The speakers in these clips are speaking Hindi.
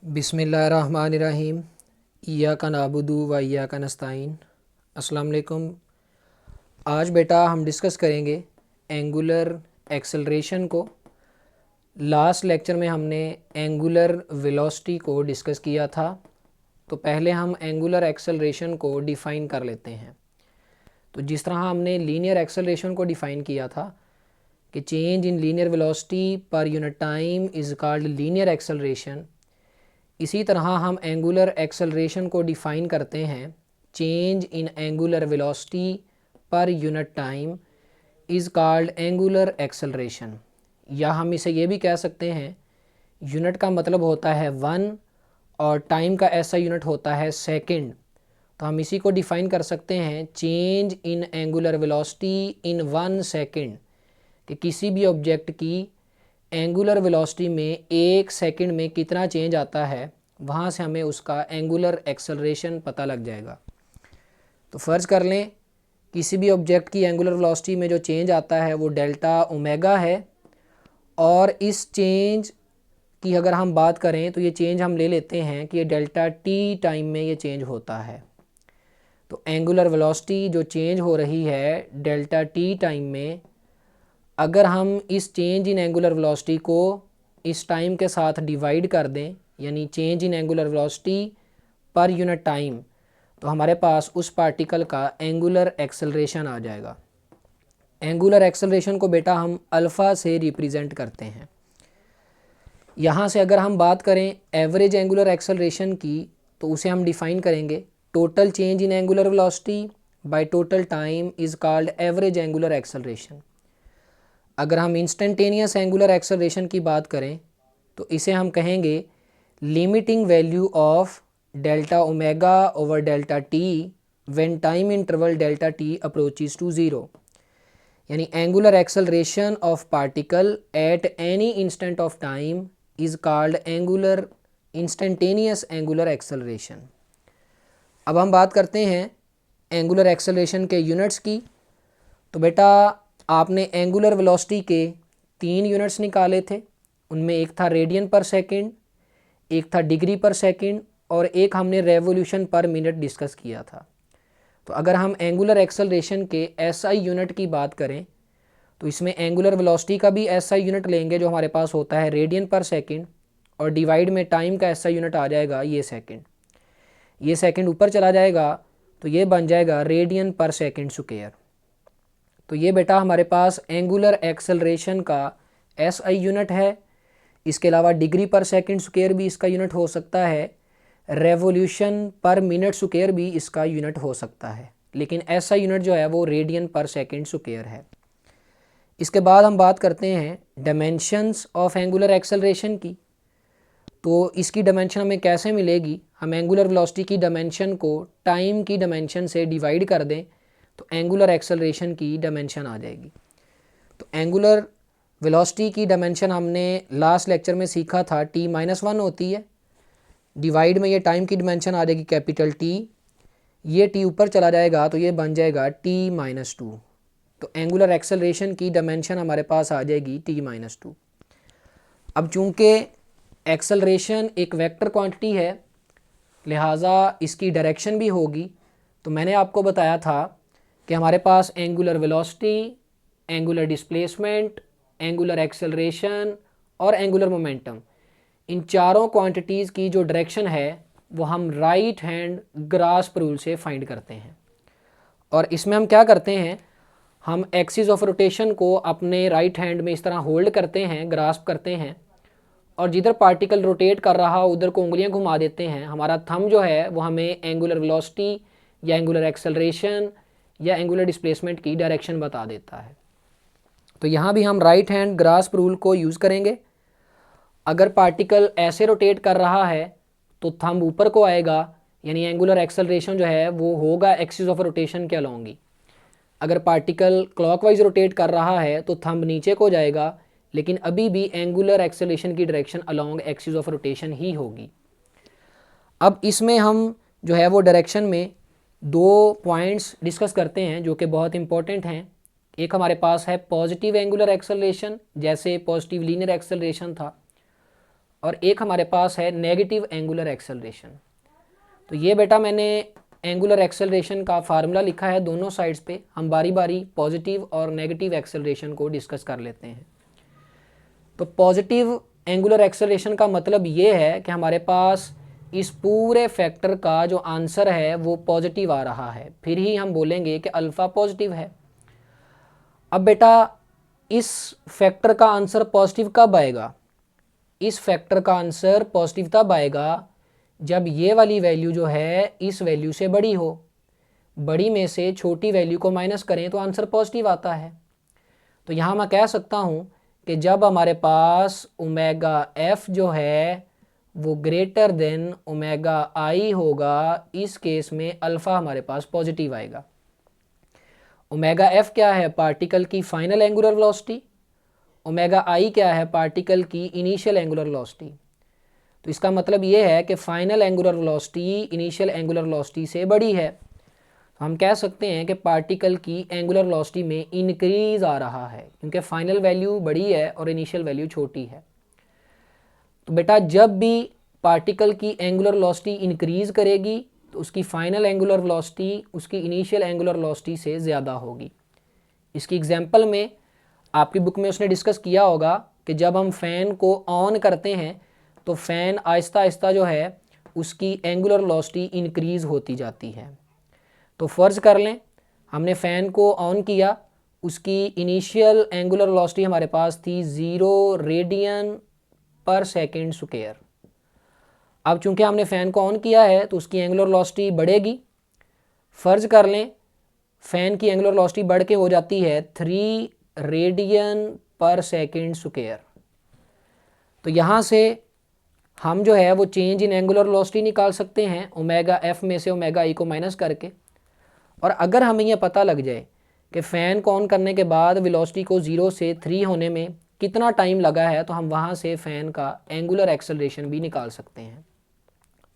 बिस्मिल्लाहिर्रहमानिर्रहीम। इय्याका नअबुदु व इय्याका नस्तईन। अस्सलाम वालेकुम। आज बेटा हम डिस्कस करेंगे एंगुलर एक्सेलरेशन को। लास्ट लेक्चर में हमने एंगुलर वेलोसिटी को डिस्कस किया था, तो पहले हम एंगुलर एक्सेलरेशन को डिफ़ाइन कर लेते हैं। तो जिस तरह हमने लीनियर एक्सेलरेशन को डिफ़ाइन किया था कि change in linear velocity per unit time is called linear acceleration, इसी तरह हम एंगुलर एक्सेलरेशन को डिफ़ाइन करते हैं change in angular velocity per unit time is called angular acceleration. या हम इसे ये भी कह सकते हैं, यूनिट का मतलब होता है वन और टाइम का ऐसा यूनिट होता है सेकंड। तो हम इसी को डिफ़ाइन कर सकते हैं change in angular velocity in 1 second, कि किसी भी ऑब्जेक्ट की एंगुलर वेलोसिटी में 1 सेकंड में कितना चेंज आता है, वहाँ से हमें उसका एंगुलर एक्सेलरेशन पता लग जाएगा। तो फ़र्ज़ कर लें किसी भी ऑब्जेक्ट की एंगुलर वेलोसिटी में जो चेंज आता है वो डेल्टा ओमेगा है, और इस चेंज की अगर हम बात करें तो ये चेंज हम ले लेते हैं कि ये डेल्टा टी टाइम में ये चेंज होता है। तो एंगुलर वेलोसिटी जो चेंज हो रही है डेल्टा टी टाइम में, अगर हम इस चेंज इन एंगुलर वेलोसिटी को इस टाइम के साथ डिवाइड कर दें, यानी change in angular velocity per unit time, तो हमारे पास उस पार्टिकल का एंगुलर एक्सेलरेशन आ जाएगा। एंगुलर एक्सेलरेशन को बेटा हम अल्फ़ा से रिप्रेजेंट करते हैं। यहाँ से अगर हम बात करें एवरेज एंगुलर एक्सेलरेशन की, तो उसे हम डिफ़ाइन करेंगे total change in angular velocity by total time is called average angular acceleration. अगर हम इंस्टेंटेनियस एंगुलर एक्सेलरेशन की बात करें तो इसे हम कहेंगे limiting value of delta omega over delta T when time interval delta T approaches to zero, यानी angular acceleration of particle at any instant of time is called angular instantaneous angular acceleration. अब हम बात करते हैं एंगुलर एक्सेलरेशन के यूनिट्स की। तो बेटा आपने एंगुलर वेलोसिटी के 3 यूनिट्स निकाले थे, उनमें एक था रेडियन पर सेकंड, एक था डिग्री पर सेकंड, और एक हमने रेवोल्यूशन पर मिनट डिस्कस किया था। तो अगर हम एंगुलर एक्सेलरेशन के एसआई यूनिट की बात करें तो इसमें एंगुलर वेलोसिटी का भी एसआई यूनिट लेंगे जो हमारे पास होता है रेडियन पर सेकंड, और डिवाइड में टाइम का एसआई यूनिट आ जाएगा ये सेकंड। ये सेकंड ऊपर चला जाएगा तो ये बन जाएगा रेडियन पर सेकंड स्क्वायर। तो ये बेटा हमारे पास एंगुलर एक्सेलरेशन का एसआई यूनिट है। इसके अलावा डिग्री पर सेकंड स्क्वायर भी इसका यूनिट हो सकता है, रेवोल्यूशन पर मिनट स्क्वायर भी इसका यूनिट हो सकता है, लेकिन एसआई यूनिट जो है वो रेडियन पर सेकंड स्क्वायर है। इसके बाद हम बात करते हैं डायमेंशंस ऑफ एंगुलर एक्सेलरेशन की। तो इसकी डायमेंशन हमें कैसे मिलेगी, हम एंगुलर वेलोसिटी की डायमेंशन को टाइम की डायमेंशन से डिवाइड कर दें तो एंगुलर एक्सेलरेशन की डायमेंशन आ जाएगी। तो एंगुलर वेलोसिटी की डायमेंशन हमने लास्ट लेक्चर में सीखा था t-1 होती है, डिवाइड में ये टाइम की डायमेंशन आ जाएगी कैपिटल T, ये T ऊपर चला जाएगा तो ये बन जाएगा t-2। तो एंगुलर एक्सेलरेशन की डायमेंशन हमारे पास आ जाएगी t-2। अब चूँकि एक्सेलरेशन एक वेक्टर क्वांटिटी है, लिहाजा इसकी डायरेक्शन भी होगी। तो मैंने आपको बताया था कि हमारे पास angular velocity, angular displacement, angular acceleration और एंगुलर मोमेंटम, इन चारों क्वांटिटीज़ की जो डायरेक्शन है वो हम राइट हैंड ग्रास्प रूल से फाइंड करते हैं। और इसमें हम क्या करते हैं, हम एक्सिस ऑफ रोटेशन को अपने राइट हैंड में इस तरह होल्ड करते हैं, ग्रास्प करते हैं, और जिधर पार्टिकल रोटेट कर रहा हो उधर को उंगलियां घुमा देते हैं। हमारा थंब जो है वो हमें एंगुलर वेलोसिटी या एंगुलर एक्सेलरेशन या एंगुलर डिस्प्लेसमेंट की डायरेक्शन बता देता है। तो यहाँ भी हम राइट हैंड ग्रास्प रूल को यूज़ करेंगे। अगर पार्टिकल ऐसे रोटेट कर रहा है तो थंब ऊपर को आएगा, यानी एंगुलर एक्सेलरेशन जो है वो होगा एक्सिस ऑफ रोटेशन के अलोंग ही। अगर पार्टिकल क्लॉकवाइज रोटेट कर रहा है तो थंब नीचे को जाएगा, लेकिन अभी भी एंगुलर एक्सेलरेशन की direction along axis of rotation ही होगी। अब इसमें हम जो है वो डायरेक्शन में 2 पॉइंट्स डिस्कस करते हैं जो कि बहुत इंपॉर्टेंट हैं। एक हमारे पास है पॉजिटिव एंगुलर एक्सेलरेशन, जैसे पॉजिटिव लीनियर एक्सेलरेशन था, और एक हमारे पास है नेगेटिव एंगुलर एक्सेलरेशन। तो ये बेटा मैंने एंगुलर एक्सेलरेशन का फार्मूला लिखा है दोनों साइड्स पे। हम बारी बारी पॉजिटिव और नेगेटिव एक्सेलरेशन को डिस्कस कर लेते हैं। तो पॉजिटिव एंगुलर एक्सेलरेशन का मतलब ये है कि हमारे पास इस पूरे फैक्टर का जो आंसर है वो पॉजिटिव आ रहा है, फिर ही हम बोलेंगे कि अल्फ़ा पॉजिटिव है। अब बेटा इस फैक्टर का आंसर पॉजिटिव कब आएगा? इस फैक्टर का आंसर पॉजिटिव तब आएगा जब ये वाली वैल्यू जो है इस वैल्यू से बड़ी हो। बड़ी में से छोटी वैल्यू को माइनस करें तो आंसर पॉजिटिव आता है। तो यहाँ मैं कह सकता हूँ कि जब हमारे पास ओमेगा एफ जो है वो ग्रेटर देन ओमेगा आई होगा, इस केस में अल्फ़ा हमारे पास पॉजिटिव आएगा। ओमेगा एफ क्या है? पार्टिकल की फाइनल एंगुलर वेलोसिटी। ओमेगा आई क्या है? पार्टिकल की इनिशियल एंगुलर वेलोसिटी। तो इसका मतलब ये है कि final angular velocity initial angular velocity से बड़ी है। तो हम कह सकते हैं कि पार्टिकल की एंगुलर वेलोसिटी में इंक्रीज आ रहा है, क्योंकि फाइनल वैल्यू बड़ी है और इनिशियल वैल्यू छोटी है। तो बेटा जब भी पार्टिकल की एंगुलर वेलोसिटी इंक्रीज करेगी तो उसकी फाइनल एंगुलर वेलोसिटी उसकी इनिशियल एंगुलर वेलोसिटी से ज़्यादा होगी। इसकी एग्जांपल में आपकी बुक में उसने डिस्कस किया होगा कि जब हम फ़ैन को ऑन करते हैं तो फ़ैन आहिस्ता आहिस्ता जो है उसकी एंगुलर वेलोसिटी इंक्रीज़ होती जाती है। तो फ़र्ज़ कर लें हमने फ़ैन को ऑन किया, उसकी इनिशियल एंगुलर वेलोसिटी हमारे पास थी 0 रेडियन पर सेकेंड स्क्वायर। अब चूंकि हमने फ़ैन को ऑन किया है तो उसकी एंगुलर वेलोसिटी बढ़ेगी। फ़र्ज़ कर लें फ़ैन की एंगुलर वेलोसिटी बढ़ के हो जाती है 3 रेडियन पर सेकेंड स्क्वायर। तो यहाँ से हम जो है वो चेंज इन एंगुलर वेलोसिटी निकाल सकते हैं ओमेगा एफ में से ओमेगा आई को माइनस करके। और अगर हमें यह पता लग जाए कि फ़ैन को ऑन करने के बाद वेलोसिटी को 0 से 3 होने में कितना टाइम लगा है, तो हम वहाँ से फ़ैन का एंगुलर एक्सेलरेशन भी निकाल सकते हैं।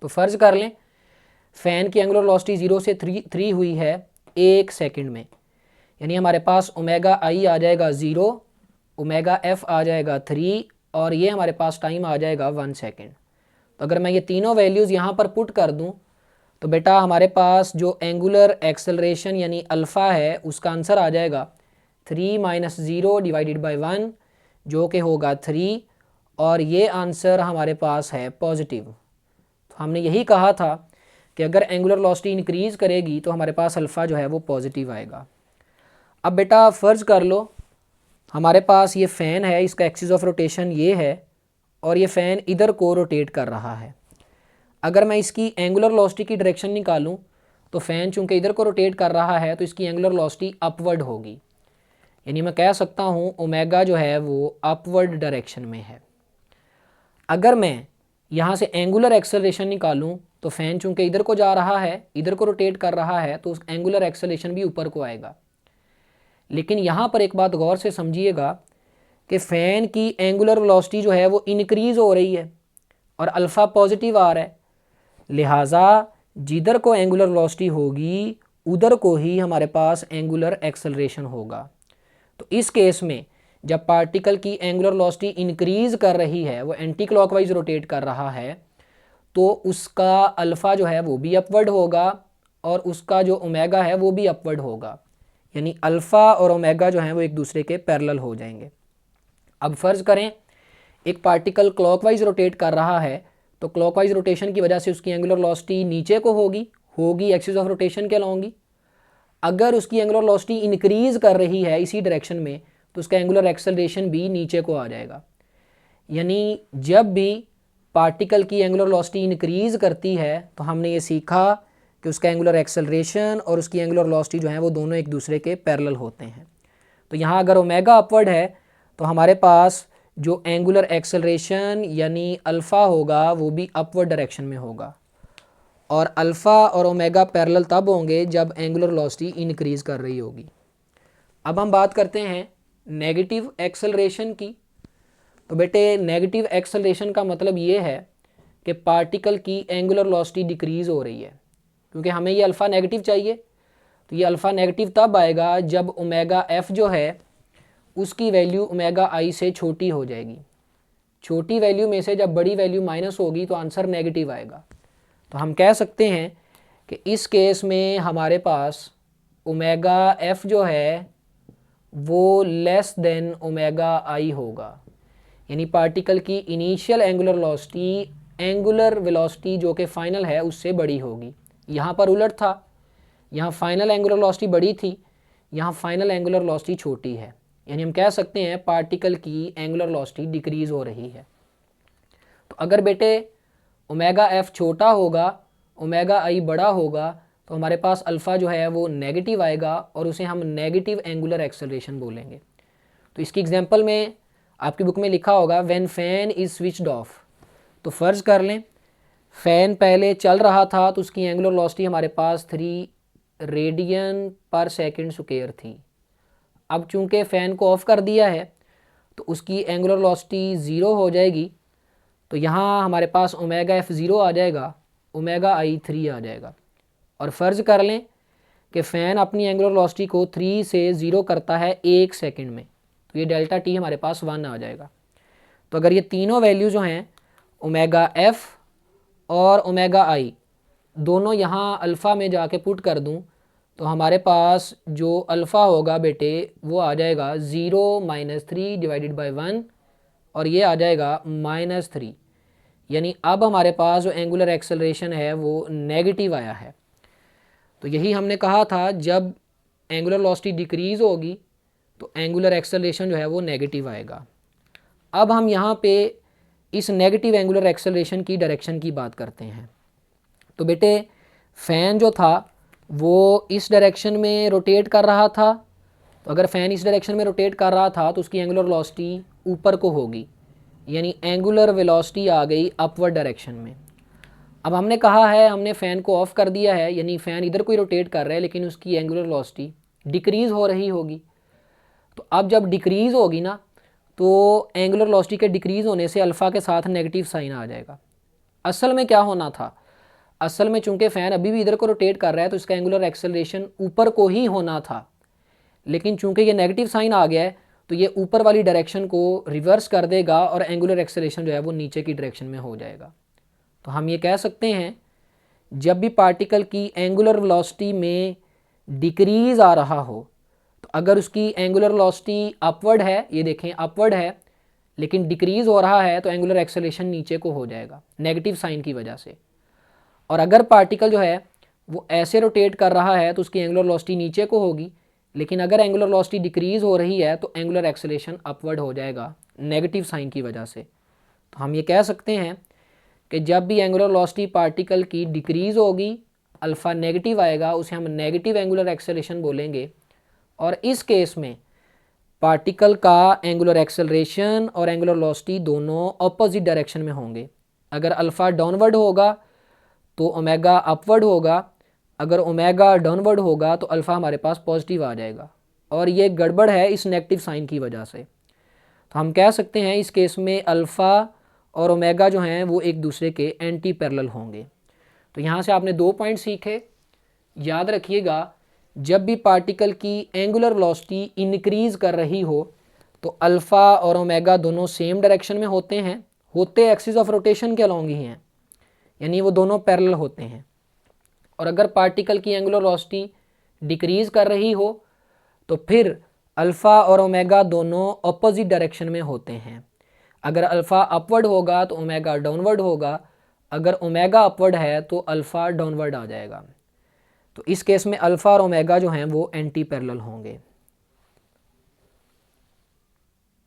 तो फ़र्ज़ कर लें फ़ैन की एंगुलर वेलोसिटी 0 से 3 हुई है 1 सेकंड में, यानी हमारे पास ओमेगा आई आ जाएगा 0, ओमेगा एफ आ जाएगा 3 और ये हमारे पास टाइम आ जाएगा 1 सेकंड। तो अगर मैं ये तीनों वैल्यूज़ यहाँ पर पुट कर दूँ तो बेटा हमारे पास जो एंगुलर एक्सेलरेशन यानी अल्फ़ा है उसका आंसर आ जाएगा 3 - 0 डिवाइडेड बाई 1 जो कि होगा 3, और ये आंसर हमारे पास है पॉजिटिव। तो हमने यही कहा था कि अगर एंगुलर वेलोसिटी इंक्रीज़ करेगी तो हमारे पास अल्फ़ा जो है वो पॉजिटिव आएगा। अब बेटा फ़र्ज़ कर लो हमारे पास ये फ़ैन है, इसका एक्सिस ऑफ रोटेशन ये है और ये फ़ैन इधर को रोटेट कर रहा है। अगर मैं इसकी एंगुलर वेलोसिटी की डायरेक्शन निकालूं तो फ़ैन चूंकि इधर को रोटेट कर रहा है तो इसकी एंगुलर वेलोसिटी अपवर्ड होगी, यानी मैं कह सकता हूं ओमेगा जो है वो अपवर्ड डायरेक्शन में है। अगर मैं यहाँ से एंगुलर एक्सेलरेशन निकालूं तो फ़ैन चूंकि इधर को जा रहा है, इधर को रोटेट कर रहा है, तो उस एंगुलर एक्सेलरेशन भी ऊपर को आएगा। लेकिन यहाँ पर एक बात गौर से समझिएगा कि फ़ैन की एंगुलर वेलोसिटी जो है वो इंक्रीज़ हो रही है और अल्फ़ा पॉजिटिव आ रहा है, लिहाजा जिधर को एंगुलर वेलोसिटी होगी उधर को ही हमारे पास एंगुलर एक्सेलरेशन होगा। तो इस केस में जब पार्टिकल की एंगुलर वेलोसिटी इंक्रीज़ कर रही है, वो एंटी क्लॉकवाइज रोटेट कर रहा है, तो उसका अल्फ़ा जो है वो भी अपवर्ड होगा और उसका जो ओमेगा है वो भी अपवर्ड होगा, यानी अल्फ़ा और ओमेगा जो हैं वो एक दूसरे के पैरेलल हो जाएंगे। अब फ़र्ज़ करें एक पार्टिकल क्लॉकवाइज रोटेट कर रहा है, तो क्लॉकवाइज रोटेशन की वजह से उसकी एंगुलर वेलोसिटी नीचे को होगी एक्सिस ऑफ रोटेशन के अलोंग ही। अगर उसकी एंगुलर वेलोसिटी इंक्रीज़ कर रही है इसी डायरेक्शन में तो उसका एंगुलर एक्सेलरेशन भी नीचे को आ जाएगा। यानी जब भी पार्टिकल की एंगुलर वेलोसिटी इंक्रीज़ करती है तो हमने ये सीखा कि उसका एंगुलर एक्सेलरेशन और उसकी एंगुलर वेलोसिटी जो है वो दोनों एक दूसरे के पैरेलल होते हैं। तो यहाँ अगर ओमेगा अपवर्ड है तो हमारे पास जो एंगुलर एक्सेलरेशन यानी अल्फ़ा होगा वो भी अपवर्ड डायरेक्शन में होगा, और अल्फ़ा और ओमेगा पैरेलल तब होंगे जब एंगुलर वेलोसिटी इंक्रीज़ कर रही होगी। अब हम बात करते हैं नेगेटिव एक्सेलरेशन की। तो बेटे नेगेटिव एक्सेलरेशन का मतलब ये है कि पार्टिकल की एंगुलर वेलोसिटी डिक्रीज़ हो रही है, क्योंकि हमें ये अल्फ़ा नेगेटिव चाहिए। तो ये अल्फ़ा नेगेटिव तब आएगा जब ओमेगा एफ जो है उसकी वैल्यू ओमेगा आई से छोटी हो जाएगी। छोटी वैल्यू में से जब बड़ी वैल्यू माइनस होगी तो आंसर नेगेटिव आएगा। तो हम कह सकते हैं कि इस केस में हमारे पास ओमेगा एफ जो है वो लेस देन ओमेगा आई होगा, यानी पार्टिकल की इनिशियल एंगुलर वेलोसिटी जो कि फाइनल है उससे बड़ी होगी। यहाँ पर उलट था, यहाँ फाइनल एंगुलर वेलोसिटी बड़ी थी, यहाँ फाइनल एंगुलर वेलोसिटी छोटी है, यानी हम कह सकते हैं पार्टिकल की एंगुलर वेलोसिटी डिक्रीज़ हो रही है। तो अगर बेटे ओमेगा एफ छोटा होगा, ओमेगा आई बड़ा होगा, तो हमारे पास अल्फ़ा जो है वो नेगेटिव आएगा और उसे हम नेगेटिव एंगुलर एक्सेलरेशन बोलेंगे। तो इसकी एग्जांपल में आपकी बुक में लिखा होगा when fan is switched off. तो फ़र्ज़ कर लें फ़ैन पहले चल रहा था तो उसकी एंगुलर वेलोसिटी हमारे पास 3 रेडियन पर सेकंड स्क्वायर थी। अब चूंकि फ़ैन को ऑफ़ कर दिया है तो उसकी एंगुलर वेलोसिटी 0 हो जाएगी। तो यहाँ हमारे पास ओमेगा एफ 0 आ जाएगा, ओमेगा आई 3 आ जाएगा। और फ़र्ज़ कर लें कि फ़ैन अपनी एंगुलर वेलोसिटी को 3 से 0 करता है 1 सेकंड में, तो ये डेल्टा टी हमारे पास 1 आ जाएगा। तो अगर ये तीनों वैल्यू जो हैं ओमेगा एफ और ओमेगा आई दोनों यहाँ अल्फ़ा में जाके पुट कर दूँ तो हमारे पास जो अल्फ़ा होगा बेटे वो आ जाएगा 0 - 3 डिवाइडेड बाई 1 और ये आ जाएगा -3, यानी अब हमारे पास जो एंगुलर एक्सेलरेशन है वो नेगेटिव आया है। तो यही हमने कहा था जब एंगुलर वेलोसिटी डिक्रीज़ होगी तो एंगुलर एक्सेलरेशन जो है वो नेगेटिव आएगा। अब हम यहाँ पे इस नेगेटिव एंगुलर एक्सेलरेशन की डायरेक्शन की बात करते हैं। तो बेटे फ़ैन जो था वो इस डायरेक्शन में रोटेट कर रहा था, तो अगर फ़ैन इस डायरेक्शन में रोटेट कर रहा था तो उसकी एंगुलर वेलोसिटी ऊपर को होगी, यानी एंगुलर वेलोसिटी आ गई अपवर्ड डायरेक्शन में। अब हमने कहा है हमने फ़ैन को ऑफ़ कर दिया है, यानी फ़ैन इधर को ही रोटेट कर रहा है लेकिन उसकी एंगुलर वेलोसिटी डिक्रीज़ हो रही होगी। तो अब जब डिक्रीज़ होगी ना तो एंगुलर वेलोसिटी के डिक्रीज़ होने से अल्फ़ा के साथ नेगेटिव साइन आ जाएगा। असल में क्या होना था, असल में चूंकि फ़ैन अभी भी इधर को रोटेट कर रहा है तो इसका एंगुलर एक्सेलरेशन ऊपर को ही होना था, लेकिन चूंकि ये नेगेटिव साइन आ गया है तो ये ऊपर वाली डायरेक्शन को रिवर्स कर देगा और एंगुलर एक्सेलरेशन जो है वो नीचे की डायरेक्शन में हो जाएगा। तो हम ये कह सकते हैं जब भी पार्टिकल की एंगुलर वेलोसिटी में डिक्रीज़ आ रहा हो तो अगर उसकी एंगुलर वेलोसिटी अपवर्ड है, ये देखें अपवर्ड है लेकिन डिक्रीज़ हो रहा है तो एंगुलर एक्सेलरेशन नीचे को हो जाएगा नेगेटिव साइन की वजह से। और अगर पार्टिकल जो है वो ऐसे रोटेट कर रहा है तो उसकी एंगुलर वेलोसिटी नीचे को होगी, लेकिन अगर एंगुलर वेलोसिटी डिक्रीज़ हो रही है तो एंगुलर एक्सेलरेशन अपवर्ड हो जाएगा नेगेटिव साइन की वजह से। तो हम ये कह सकते हैं कि जब भी एंगुलर वेलोसिटी पार्टिकल की डिक्रीज़ होगी अल्फ़ा नेगेटिव आएगा, उसे हम नेगेटिव एंगुलर एक्सेलरेशन बोलेंगे। और इस केस में पार्टिकल का एंगुलर एक्सेलरेशन और एंगुलर वेलोसिटी दोनों अपोजिट डायरेक्शन में होंगे। अगर अल्फ़ा डाउनवर्ड होगा तो ओमेगा अपवर्ड होगा, अगर ओमेगा डाउनवर्ड होगा तो अल्फ़ा हमारे पास पॉजिटिव आ जाएगा, और ये गड़बड़ है इस नेगेटिव साइन की वजह से। तो हम कह सकते हैं इस केस में अल्फ़ा और ओमेगा जो हैं वो एक दूसरे के एंटी पैरेलल होंगे। तो यहाँ से आपने 2 पॉइंट सीखे। याद रखिएगा जब भी पार्टिकल की एंगुलर वेलोसिटी इंक्रीज़ कर रही हो तो अल्फ़ा और ओमेगा दोनों सेम डायरेक्शन में होते हैं, होते एक्सिस ऑफ रोटेशन के अलॉन्ग ही हैं, यानी वो दोनों पैरेलल होते हैं। और अगर पार्टिकल की एंगुलर वेलोसिटी डिक्रीज़ कर रही हो तो फिर अल्फ़ा और ओमेगा दोनों अपोजिट डायरेक्शन में होते हैं। अगर अल्फ़ा अपवर्ड होगा तो ओमेगा डाउनवर्ड होगा, अगर ओमेगा अपवर्ड है तो अल्फ़ा डाउनवर्ड आ जाएगा। तो इस केस में अल्फ़ा और ओमेगा जो हैं वो एंटी पैरेलल होंगे।